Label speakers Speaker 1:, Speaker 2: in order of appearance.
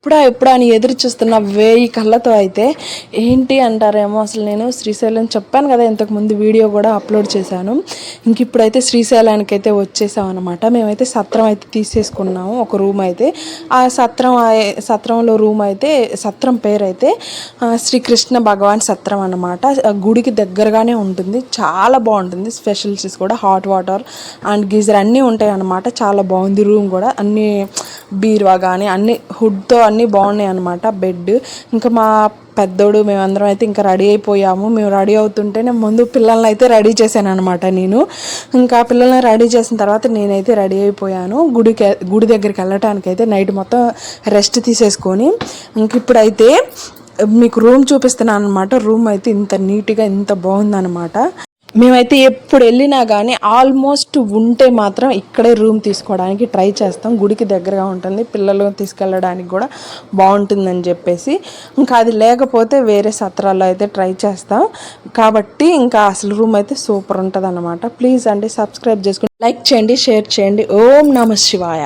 Speaker 1: ఎప్పుడా అని ఎదురు చూస్తున్న 1000 కళ్ళతో అయితే ఏంటి అంటారేమో, అసలు నేను శ్రీశైలం చెప్పాను కదా, ఇంతకుముందు వీడియో కూడా అప్లోడ్ చేశాను. ఇంక ఇప్పుడైతే శ్రీశైలానికి అయితే వచ్చేసాం అనమాట. మేమైతే సత్రం అయితే తీసేసుకున్నాము, ఒక రూమ్ అయితే. ఆ సత్రంలో రూమ్ అయితే, సత్రం పేరు అయితే శ్రీకృష్ణ భగవాన్ సత్రం అనమాట. గుడికి దగ్గరగానే ఉంటుంది, చాలా బాగుంటుంది. స్పెషలిటీస్ కూడా హాట్ వాటర్ అండ్ గీజర్ అన్నీ ఉంటాయి అనమాట. చాలా బాగుంది రూమ్ కూడా, అన్నీ బీరువా కానీ అన్ని హుడ్తో అన్నీ బాగున్నాయి అనమాట. బెడ్ ఇంకా మా పెద్దోడు మేమందరం అయితే ఇంకా రెడీ అయిపోయాము. మేము రెడీ అవుతుంటేనే ముందు పిల్లల్ని అయితే రెడీ చేశాను అనమాట. నేను ఇంకా పిల్లల్ని రెడీ చేసిన తర్వాత నేనైతే రెడీ అయిపోయాను. గుడి దగ్గరికి వెళ్ళటానికి అయితే నైట్ మొత్తం రెస్ట్ తీసేసుకొని ఇంక ఇప్పుడైతే మీకు రూమ్ చూపిస్తున్నాను అనమాట. రూమ్ అయితే ఇంత నీట్గా ఇంత బాగుందనమాట. మేమైతే ఎప్పుడు వెళ్ళినా కానీ ఆల్మోస్ట్ ఉంటే మాత్రం ఇక్కడే రూమ్ తీసుకోవడానికి ట్రై చేస్తాం. గుడికి దగ్గరగా ఉంటుంది, పిల్లలు తీసుకెళ్ళడానికి కూడా బాగుంటుందని చెప్పేసి. ఇంకా అది లేకపోతే వేరే సత్రాల్లో అయితే ట్రై చేస్తాం. కాబట్టి ఇంకా అసలు రూమ్ అయితే సూపర్ ఉంటుంది అనమాట. ప్లీజ్ అండి సబ్స్క్రైబ్ చేసుకుని లైక్ చేయండి, షేర్ చేయండి. ఓం నమః శివాయ.